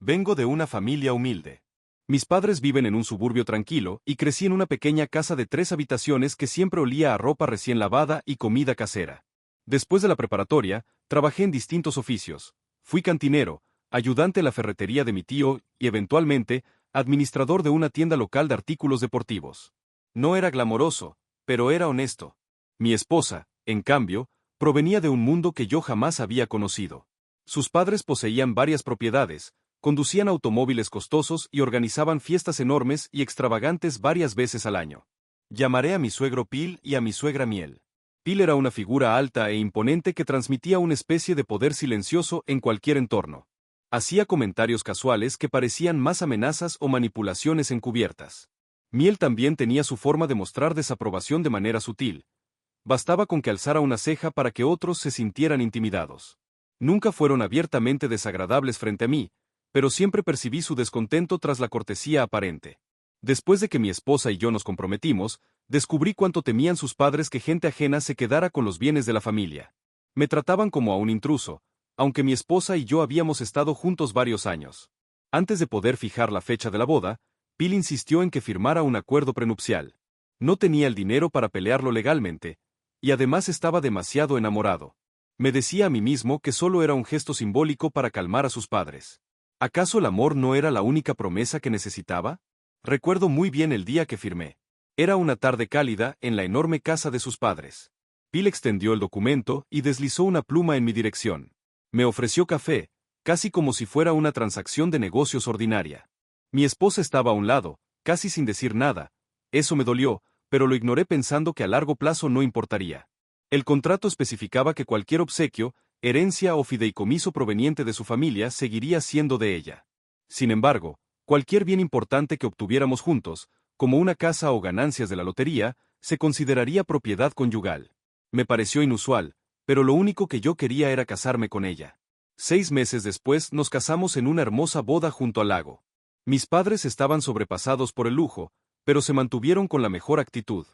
Vengo de una familia humilde. Mis padres viven en un suburbio tranquilo y crecí en una pequeña casa de 3 habitaciones que siempre olía a ropa recién lavada y comida casera. Después de la preparatoria, trabajé en distintos oficios. Fui cantinero, ayudante en la ferretería de mi tío y, eventualmente, administrador de una tienda local de artículos deportivos. No era glamoroso, pero era honesto. Mi esposa, en cambio, provenía de un mundo que yo jamás había conocido. Sus padres poseían varias propiedades, conducían automóviles costosos y organizaban fiestas enormes y extravagantes varias veces al año. Llamaré a mi suegro Pil y a mi suegra Miel. Pil era una figura alta e imponente que transmitía una especie de poder silencioso en cualquier entorno. Hacía comentarios casuales que parecían más amenazas o manipulaciones encubiertas. Miel también tenía su forma de mostrar desaprobación de manera sutil. Bastaba con que alzara una ceja para que otros se sintieran intimidados. Nunca fueron abiertamente desagradables frente a mí, pero siempre percibí su descontento tras la cortesía aparente. Después de que mi esposa y yo nos comprometimos, descubrí cuánto temían sus padres que gente ajena se quedara con los bienes de la familia. Me trataban como a un intruso, aunque mi esposa y yo habíamos estado juntos varios años. Antes de poder fijar la fecha de la boda, Pil insistió en que firmara un acuerdo prenupcial. No tenía el dinero para pelearlo legalmente, y además estaba demasiado enamorado. Me decía a mí mismo que solo era un gesto simbólico para calmar a sus padres. ¿Acaso el amor no era la única promesa que necesitaba? Recuerdo muy bien el día que firmé. Era una tarde cálida en la enorme casa de sus padres. Pil extendió el documento y deslizó una pluma en mi dirección. Me ofreció café, casi como si fuera una transacción de negocios ordinaria. Mi esposa estaba a un lado, casi sin decir nada. Eso me dolió, pero lo ignoré pensando que a largo plazo no importaría. El contrato especificaba que cualquier obsequio, herencia o fideicomiso proveniente de su familia seguiría siendo de ella. Sin embargo, cualquier bien importante que obtuviéramos juntos, como una casa o ganancias de la lotería, se consideraría propiedad conyugal. Me pareció inusual, pero lo único que yo quería era casarme con ella. 6 meses después nos casamos en una hermosa boda junto al lago. Mis padres estaban sobrepasados por el lujo, pero se mantuvieron con la mejor actitud.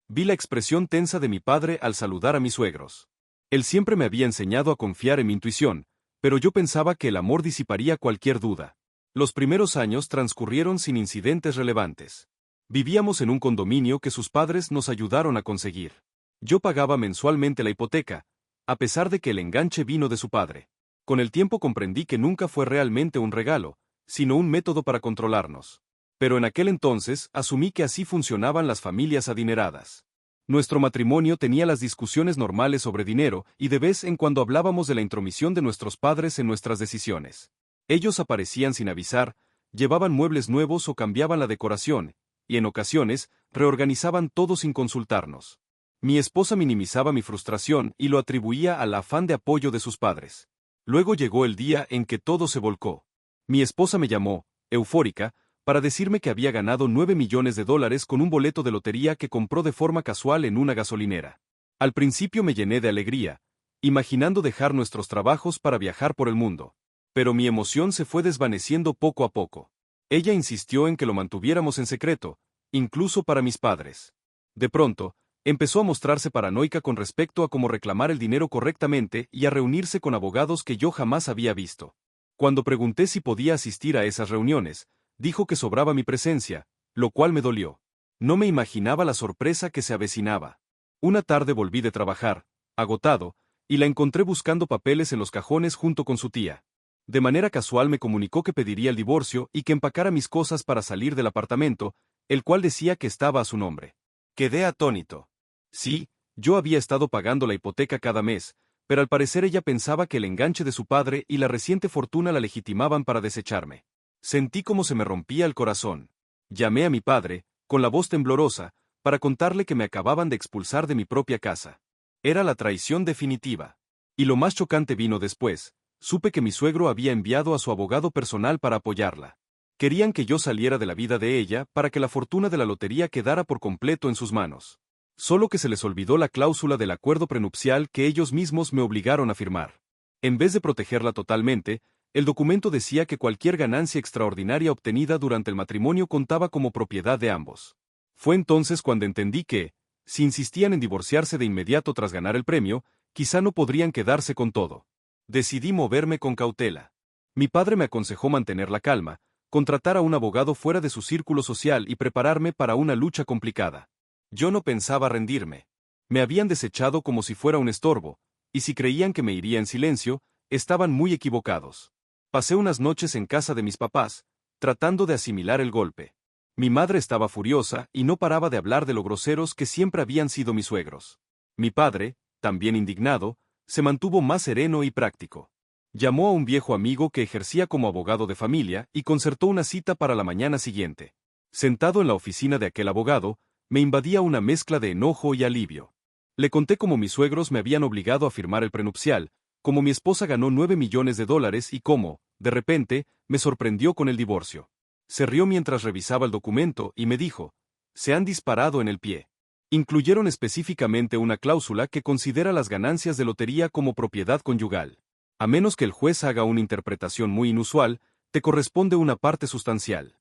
Vi la expresión tensa de mi padre al saludar a mis suegros. Él siempre me había enseñado a confiar en mi intuición, pero yo pensaba que el amor disiparía cualquier duda. Los primeros años transcurrieron sin incidentes relevantes. Vivíamos en un condominio que sus padres nos ayudaron a conseguir. Yo pagaba mensualmente la hipoteca, a pesar de que el enganche vino de su padre. Con el tiempo comprendí que nunca fue realmente un regalo, sino un método para controlarnos. Pero en aquel entonces asumí que así funcionaban las familias adineradas. Nuestro matrimonio tenía las discusiones normales sobre dinero y de vez en cuando hablábamos de la intromisión de nuestros padres en nuestras decisiones. Ellos aparecían sin avisar, llevaban muebles nuevos o cambiaban la decoración, y en ocasiones reorganizaban todo sin consultarnos. Mi esposa minimizaba mi frustración y lo atribuía al afán de apoyo de sus padres. Luego llegó el día en que todo se volcó. Mi esposa me llamó, eufórica, para decirme que había ganado $9 millones con un boleto de lotería que compró de forma casual en una gasolinera. Al principio me llené de alegría, imaginando dejar nuestros trabajos para viajar por el mundo. Pero mi emoción se fue desvaneciendo poco a poco. Ella insistió en que lo mantuviéramos en secreto, incluso para mis padres. De pronto, empezó a mostrarse paranoica con respecto a cómo reclamar el dinero correctamente y a reunirse con abogados que yo jamás había visto. Cuando pregunté si podía asistir a esas reuniones, dijo que sobraba mi presencia, lo cual me dolió. No me imaginaba la sorpresa que se avecinaba. Una tarde volví de trabajar, agotado, y la encontré buscando papeles en los cajones junto con su tía. De manera casual me comunicó que pediría el divorcio y que empacara mis cosas para salir del apartamento, el cual decía que estaba a su nombre. Quedé atónito. Sí, yo había estado pagando la hipoteca cada mes, pero al parecer ella pensaba que el enganche de su padre y la reciente fortuna la legitimaban para desecharme. Sentí como se me rompía el corazón. Llamé a mi padre, con la voz temblorosa, para contarle que me acababan de expulsar de mi propia casa. Era la traición definitiva. Y lo más chocante vino después. Supe que mi suegro había enviado a su abogado personal para apoyarla. Querían que yo saliera de la vida de ella para que la fortuna de la lotería quedara por completo en sus manos. Solo que se les olvidó la cláusula del acuerdo prenupcial que ellos mismos me obligaron a firmar. En vez de protegerla totalmente, el documento decía que cualquier ganancia extraordinaria obtenida durante el matrimonio contaba como propiedad de ambos. Fue entonces cuando entendí que, si insistían en divorciarse de inmediato tras ganar el premio, quizá no podrían quedarse con todo. Decidí moverme con cautela. Mi padre me aconsejó mantener la calma, contratar a un abogado fuera de su círculo social y prepararme para una lucha complicada. Yo no pensaba rendirme. Me habían desechado como si fuera un estorbo, y si creían que me iría en silencio, estaban muy equivocados. Pasé unas noches en casa de mis papás, tratando de asimilar el golpe. Mi madre estaba furiosa y no paraba de hablar de lo groseros que siempre habían sido mis suegros. Mi padre, también indignado, se mantuvo más sereno y práctico. Llamó a un viejo amigo que ejercía como abogado de familia y concertó una cita para la mañana siguiente. Sentado en la oficina de aquel abogado, me invadía una mezcla de enojo y alivio. Le conté cómo mis suegros me habían obligado a firmar el prenupcial, cómo mi esposa ganó $9 millones y cómo, de repente, me sorprendió con el divorcio. Se rió mientras revisaba el documento y me dijo: se han disparado en el pie. Incluyeron específicamente una cláusula que considera las ganancias de lotería como propiedad conyugal. A menos que el juez haga una interpretación muy inusual, te corresponde una parte sustancial.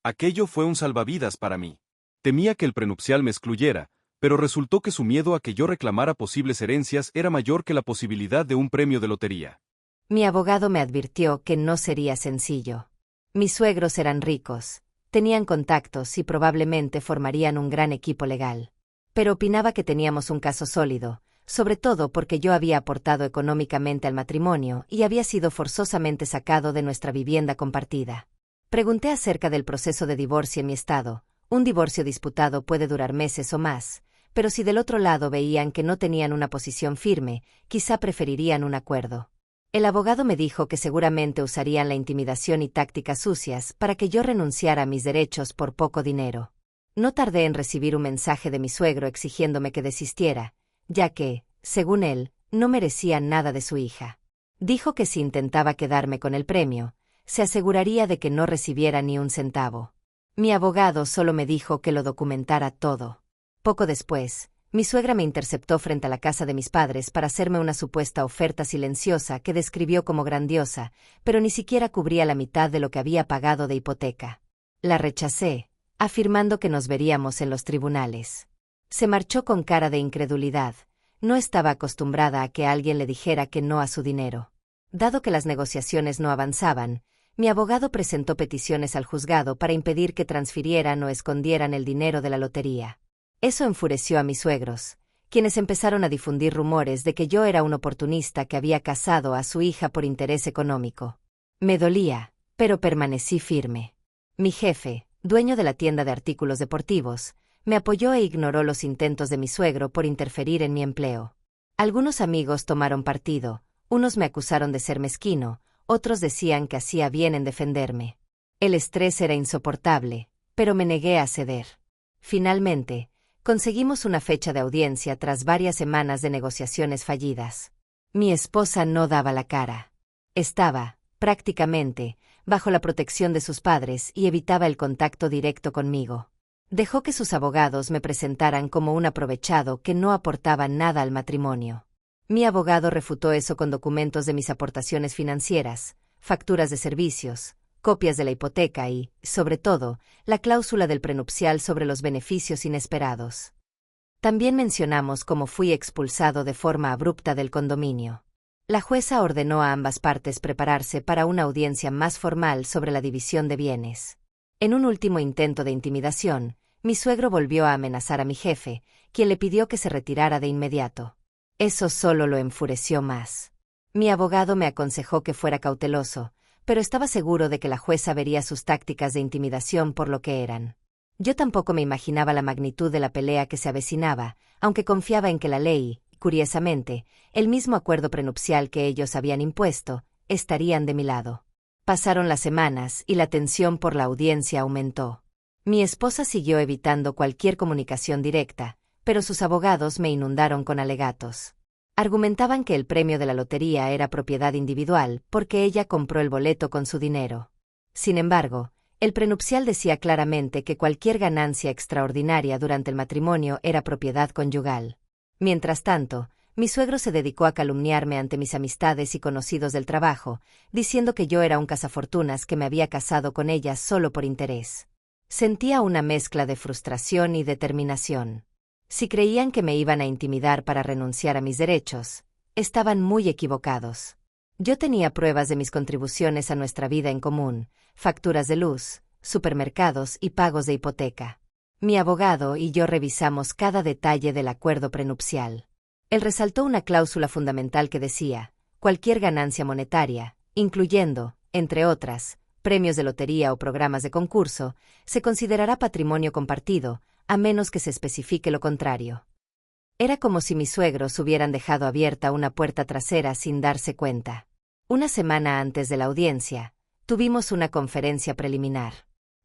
Aquello fue un salvavidas para mí. Temía que el prenupcial me excluyera, pero resultó que su miedo a que yo reclamara posibles herencias era mayor que la posibilidad de un premio de lotería. Mi abogado me advirtió que no sería sencillo. Mis suegros eran ricos, tenían contactos y probablemente formarían un gran equipo legal. Pero opinaba que teníamos un caso sólido, sobre todo porque yo había aportado económicamente al matrimonio y había sido forzosamente sacado de nuestra vivienda compartida. Pregunté acerca del proceso de divorcio en mi estado. Un divorcio disputado puede durar meses o más, pero si del otro lado veían que no tenían una posición firme, quizá preferirían un acuerdo. El abogado me dijo que seguramente usarían la intimidación y tácticas sucias para que yo renunciara a mis derechos por poco dinero. No tardé en recibir un mensaje de mi suegro exigiéndome que desistiera, ya que, según él, no merecía nada de su hija. Dijo que si intentaba quedarme con el premio, se aseguraría de que no recibiera ni un centavo. Mi abogado solo me dijo que lo documentara todo. Poco después, mi suegra me interceptó frente a la casa de mis padres para hacerme una supuesta oferta silenciosa que describió como grandiosa, pero ni siquiera cubría la mitad de lo que había pagado de hipoteca. La rechacé, afirmando que nos veríamos en los tribunales. Se marchó con cara de incredulidad. No estaba acostumbrada a que alguien le dijera que no a su dinero. Dado que las negociaciones no avanzaban, mi abogado presentó peticiones al juzgado para impedir que transfirieran o escondieran el dinero de la lotería. Eso enfureció a mis suegros, quienes empezaron a difundir rumores de que yo era un oportunista que había casado a su hija por interés económico. Me dolía, pero permanecí firme. Mi jefe, dueño de la tienda de artículos deportivos, me apoyó e ignoró los intentos de mi suegro por interferir en mi empleo. Algunos amigos tomaron partido, unos me acusaron de ser mezquino, otros decían que hacía bien en defenderme. El estrés era insoportable, pero me negué a ceder. Finalmente, conseguimos una fecha de audiencia tras varias semanas de negociaciones fallidas. Mi esposa no daba la cara. Estaba, prácticamente, bajo la protección de sus padres y evitaba el contacto directo conmigo. Dejó que sus abogados me presentaran como un aprovechado que no aportaba nada al matrimonio. Mi abogado refutó eso con documentos de mis aportaciones financieras, facturas de servicios, copias de la hipoteca y, sobre todo, la cláusula del prenupcial sobre los beneficios inesperados. También mencionamos cómo fui expulsado de forma abrupta del condominio. La jueza ordenó a ambas partes prepararse para una audiencia más formal sobre la división de bienes. En un último intento de intimidación, mi suegro volvió a amenazar a mi jefe, quien le pidió que se retirara de inmediato. Eso solo lo enfureció más. Mi abogado me aconsejó que fuera cauteloso, pero estaba seguro de que la jueza vería sus tácticas de intimidación por lo que eran. Yo tampoco me imaginaba la magnitud de la pelea que se avecinaba, aunque confiaba en que la ley, curiosamente, el mismo acuerdo prenupcial que ellos habían impuesto, estarían de mi lado. Pasaron las semanas y la tensión por la audiencia aumentó. Mi esposa siguió evitando cualquier comunicación directa, pero sus abogados me inundaron con alegatos. Argumentaban que el premio de la lotería era propiedad individual porque ella compró el boleto con su dinero. Sin embargo, el prenupcial decía claramente que cualquier ganancia extraordinaria durante el matrimonio era propiedad conyugal. Mientras tanto, mi suegro se dedicó a calumniarme ante mis amistades y conocidos del trabajo, diciendo que yo era un cazafortunas que me había casado con ella solo por interés. Sentía una mezcla de frustración y determinación. Si creían que me iban a intimidar para renunciar a mis derechos, estaban muy equivocados. Yo tenía pruebas de mis contribuciones a nuestra vida en común, facturas de luz, supermercados y pagos de hipoteca. Mi abogado y yo revisamos cada detalle del acuerdo prenupcial. Él resaltó una cláusula fundamental que decía: cualquier ganancia monetaria, incluyendo, entre otras, premios de lotería o programas de concurso, se considerará patrimonio compartido, a menos que se especifique lo contrario. Era como si mis suegros hubieran dejado abierta una puerta trasera sin darse cuenta. Una semana antes de la audiencia, tuvimos una conferencia preliminar.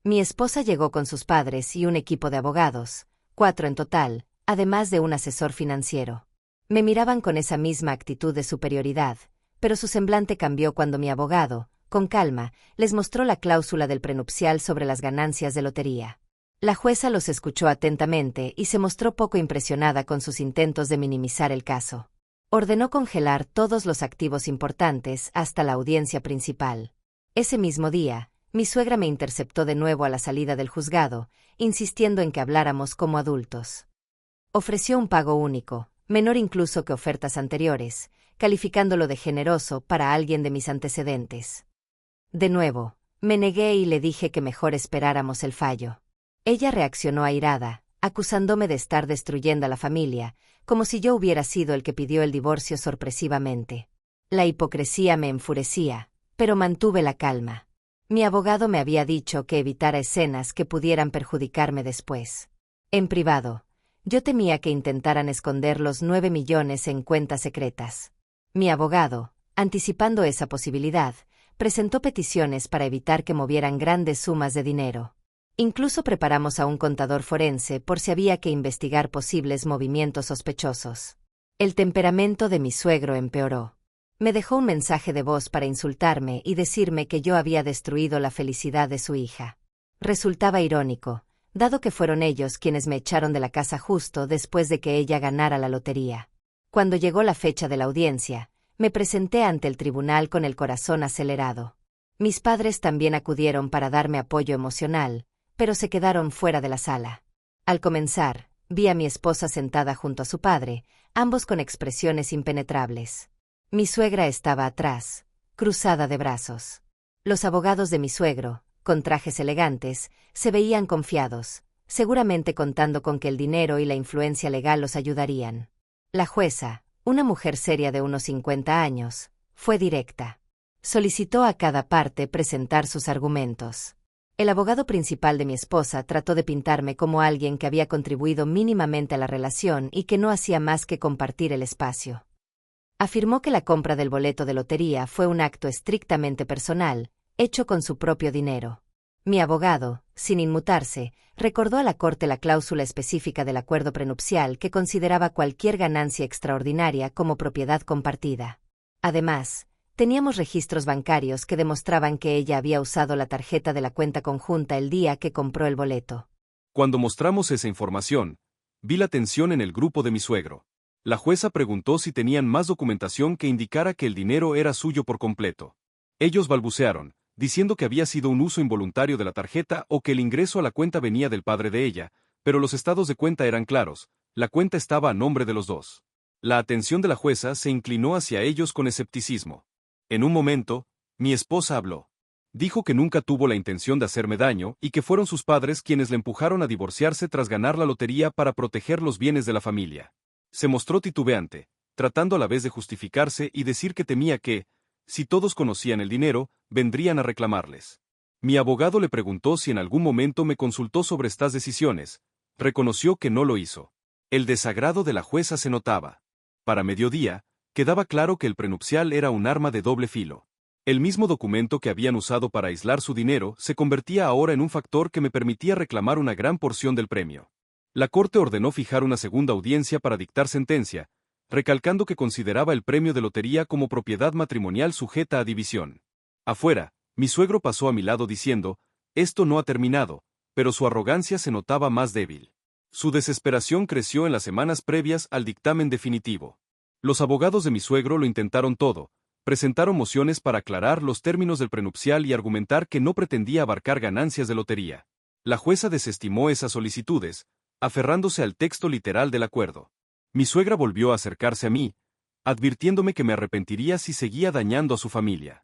Mi esposa llegó con sus padres y un equipo de abogados, 4 en total, además de un asesor financiero. Me miraban con esa misma actitud de superioridad, pero su semblante cambió cuando mi abogado, con calma, les mostró la cláusula del prenupcial sobre las ganancias de lotería. La jueza los escuchó atentamente y se mostró poco impresionada con sus intentos de minimizar el caso. Ordenó congelar todos los activos importantes hasta la audiencia principal. Ese mismo día, mi suegra me interceptó de nuevo a la salida del juzgado, insistiendo en que habláramos como adultos. Ofreció un pago único, menor incluso que ofertas anteriores, calificándolo de generoso para alguien de mis antecedentes. De nuevo, me negué y le dije que mejor esperáramos el fallo. Ella reaccionó airada, acusándome de estar destruyendo a la familia, como si yo hubiera sido el que pidió el divorcio sorpresivamente. La hipocresía me enfurecía, pero mantuve la calma. Mi abogado me había dicho que evitara escenas que pudieran perjudicarme después. En privado, yo temía que intentaran esconder los 9 millones en cuentas secretas. Mi abogado, anticipando esa posibilidad, presentó peticiones para evitar que movieran grandes sumas de dinero. Incluso preparamos a un contador forense por si había que investigar posibles movimientos sospechosos. El temperamento de mi suegro empeoró. Me dejó un mensaje de voz para insultarme y decirme que yo había destruido la felicidad de su hija. Resultaba irónico, dado que fueron ellos quienes me echaron de la casa justo después de que ella ganara la lotería. Cuando llegó la fecha de la audiencia, me presenté ante el tribunal con el corazón acelerado. Mis padres también acudieron para darme apoyo emocional, pero se quedaron fuera de la sala. Al comenzar, vi a mi esposa sentada junto a su padre, ambos con expresiones impenetrables. Mi suegra estaba atrás, cruzada de brazos. Los abogados de mi suegro, con trajes elegantes, se veían confiados, seguramente contando con que el dinero y la influencia legal los ayudarían. La jueza, una mujer seria de unos 50 años, fue directa. Solicitó a cada parte presentar sus argumentos. El abogado principal de mi esposa trató de pintarme como alguien que había contribuido mínimamente a la relación y que no hacía más que compartir el espacio. Afirmó que la compra del boleto de lotería fue un acto estrictamente personal, hecho con su propio dinero. Mi abogado, sin inmutarse, recordó a la corte la cláusula específica del acuerdo prenupcial que consideraba cualquier ganancia extraordinaria como propiedad compartida. Además, teníamos registros bancarios que demostraban que ella había usado la tarjeta de la cuenta conjunta el día que compró el boleto. Cuando mostramos esa información, vi la tensión en el grupo de mi suegro. La jueza preguntó si tenían más documentación que indicara que el dinero era suyo por completo. Ellos balbucearon, diciendo que había sido un uso involuntario de la tarjeta o que el ingreso a la cuenta venía del padre de ella, pero los estados de cuenta eran claros, la cuenta estaba a nombre de los dos. La atención de la jueza se inclinó hacia ellos con escepticismo. En un momento, mi esposa habló. Dijo que nunca tuvo la intención de hacerme daño y que fueron sus padres quienes le empujaron a divorciarse tras ganar la lotería para proteger los bienes de la familia. Se mostró titubeante, tratando a la vez de justificarse y decir que temía que, si todos conocían el dinero, vendrían a reclamarles. Mi abogado le preguntó si en algún momento me consultó sobre estas decisiones. Reconoció que no lo hizo. El desagrado de la jueza se notaba. Para mediodía, quedaba claro que el prenupcial era un arma de doble filo. El mismo documento que habían usado para aislar su dinero se convertía ahora en un factor que me permitía reclamar una gran porción del premio. La corte ordenó fijar una segunda audiencia para dictar sentencia, recalcando que consideraba el premio de lotería como propiedad matrimonial sujeta a división. Afuera, mi suegro pasó a mi lado diciendo, esto no ha terminado, pero su arrogancia se notaba más débil. Su desesperación creció en las semanas previas al dictamen definitivo. Los abogados de mi suegro lo intentaron todo, presentaron mociones para aclarar los términos del prenupcial y argumentar que no pretendía abarcar ganancias de lotería. La jueza desestimó esas solicitudes, aferrándose al texto literal del acuerdo. Mi suegra volvió a acercarse a mí, advirtiéndome que me arrepentiría si seguía dañando a su familia.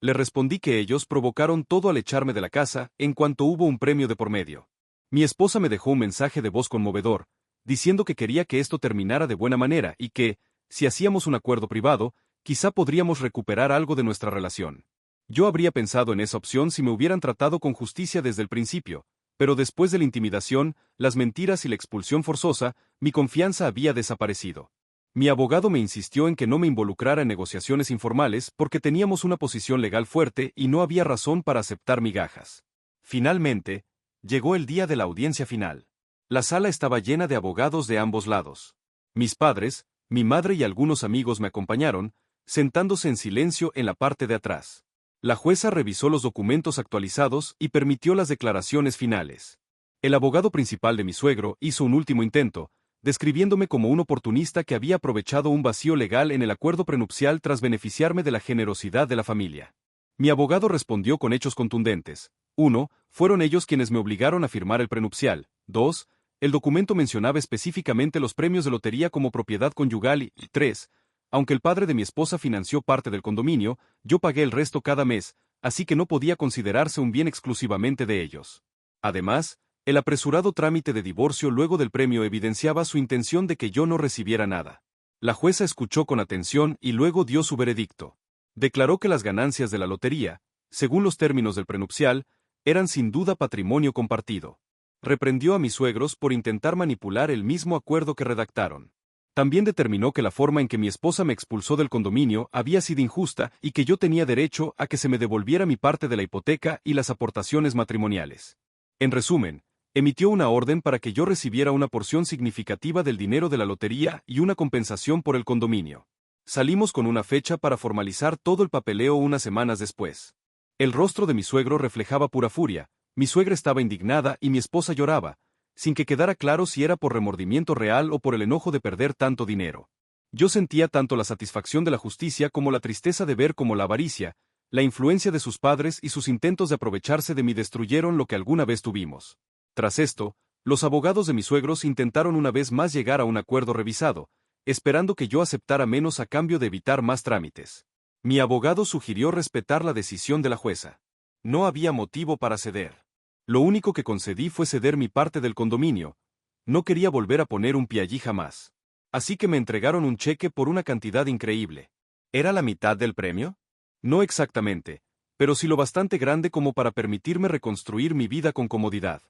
Le respondí que ellos provocaron todo al echarme de la casa en cuanto hubo un premio de por medio. Mi esposa me dejó un mensaje de voz conmovedor, diciendo que quería que esto terminara de buena manera y que, si hacíamos un acuerdo privado, quizá podríamos recuperar algo de nuestra relación. Yo habría pensado en esa opción si me hubieran tratado con justicia desde el principio, pero después de la intimidación, las mentiras y la expulsión forzosa, mi confianza había desaparecido. Mi abogado me insistió en que no me involucrara en negociaciones informales porque teníamos una posición legal fuerte y no había razón para aceptar migajas. Finalmente, llegó el día de la audiencia final. La sala estaba llena de abogados de ambos lados. Mis padres, mi madre y algunos amigos me acompañaron, sentándose en silencio en la parte de atrás. La jueza revisó los documentos actualizados y permitió las declaraciones finales. El abogado principal de mi suegro hizo un último intento, describiéndome como un oportunista que había aprovechado un vacío legal en el acuerdo prenupcial tras beneficiarme de la generosidad de la familia. Mi abogado respondió con hechos contundentes. 1. Fueron ellos quienes me obligaron a firmar el prenupcial. 2. El documento mencionaba específicamente los premios de lotería como propiedad conyugal y 3. Aunque el padre de mi esposa financió parte del condominio, yo pagué el resto cada mes, así que no podía considerarse un bien exclusivamente de ellos. Además, el apresurado trámite de divorcio luego del premio evidenciaba su intención de que yo no recibiera nada. La jueza escuchó con atención y luego dio su veredicto. Declaró que las ganancias de la lotería, según los términos del prenupcial, eran sin duda patrimonio compartido. Reprendió a mis suegros por intentar manipular el mismo acuerdo que redactaron. También determinó que la forma en que mi esposa me expulsó del condominio había sido injusta y que yo tenía derecho a que se me devolviera mi parte de la hipoteca y las aportaciones matrimoniales. En resumen, emitió una orden para que yo recibiera una porción significativa del dinero de la lotería y una compensación por el condominio. Salimos con una fecha para formalizar todo el papeleo unas semanas después. El rostro de mi suegro reflejaba pura furia, mi suegra estaba indignada y mi esposa lloraba, sin que quedara claro si era por remordimiento real o por el enojo de perder tanto dinero. Yo sentía tanto la satisfacción de la justicia como la tristeza de ver cómo la avaricia, la influencia de sus padres y sus intentos de aprovecharse de mí destruyeron lo que alguna vez tuvimos. Tras esto, los abogados de mis suegros intentaron una vez más llegar a un acuerdo revisado, esperando que yo aceptara menos a cambio de evitar más trámites. Mi abogado sugirió respetar la decisión de la jueza. No había motivo para ceder. Lo único que concedí fue ceder mi parte del condominio. No quería volver a poner un pie allí jamás. Así que me entregaron un cheque por una cantidad increíble. ¿Era la mitad del premio? No exactamente, pero sí lo bastante grande como para permitirme reconstruir mi vida con comodidad.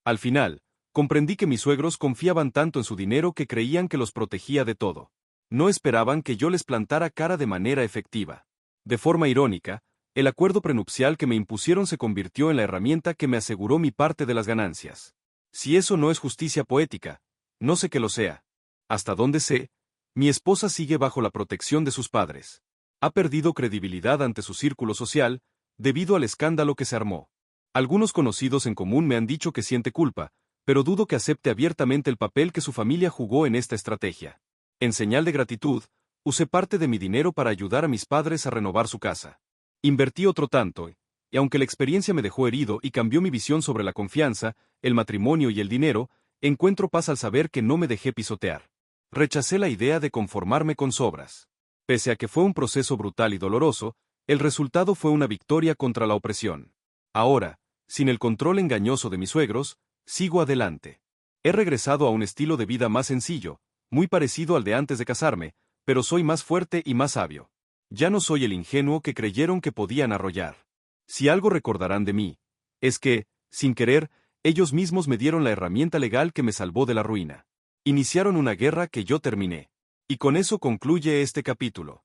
Al final, comprendí que mis suegros confiaban tanto en su dinero que creían que los protegía de todo. No esperaban que yo les plantara cara de manera efectiva. De forma irónica, el acuerdo prenupcial que me impusieron se convirtió en la herramienta que me aseguró mi parte de las ganancias. Si eso no es justicia poética, no sé qué lo sea. Hasta donde sé, mi esposa sigue bajo la protección de sus padres. Ha perdido credibilidad ante su círculo social, debido al escándalo que se armó. Algunos conocidos en común me han dicho que siente culpa, pero dudo que acepte abiertamente el papel que su familia jugó en esta estrategia. En señal de gratitud, usé parte de mi dinero para ayudar a mis padres a renovar su casa. Invertí otro tanto, y aunque la experiencia me dejó herido y cambió mi visión sobre la confianza, el matrimonio y el dinero, encuentro paz al saber que no me dejé pisotear. Rechacé la idea de conformarme con sobras. Pese a que fue un proceso brutal y doloroso, el resultado fue una victoria contra la opresión. Ahora, sin el control engañoso de mis suegros, sigo adelante. He regresado a un estilo de vida más sencillo, muy parecido al de antes de casarme, pero soy más fuerte y más sabio. Ya no soy el ingenuo que creyeron que podían arrollar. Si algo recordarán de mí, es que, sin querer, ellos mismos me dieron la herramienta legal que me salvó de la ruina. Iniciaron una guerra que yo terminé. Y con eso concluye este capítulo.